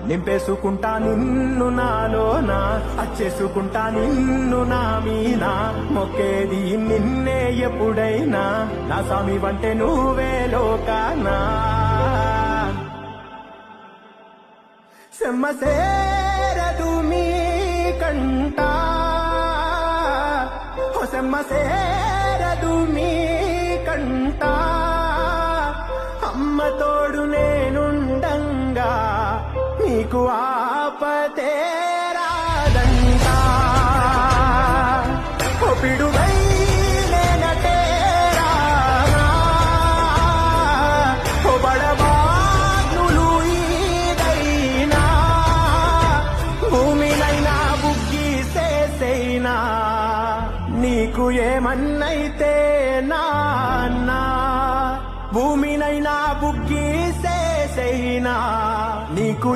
నింపేసుకుంటా నిన్ను నాలోనా, అచ్చేసుకుంటా నిన్ను నా మీనా, మొక్కేది నిన్నే ఎప్పుడైనా, నా స్వామి వంటే నువ్వే లోకానా. సెమ్మసేరదు మీ కంట, సెమ్మసేరదు మీ కంట, అమ్మ తోడు నేనుండంగా నీకు ఆపతే రాదంట. పిడుగై నేనటే రానా, బడబాగ్నులు ఈదైనా, భూమినైనా బుగ్గిసేసైనా, నీకు ఏమన్నైతే నాన్నా, భూమినైనా బుగ్గిసేసైనా, నీకు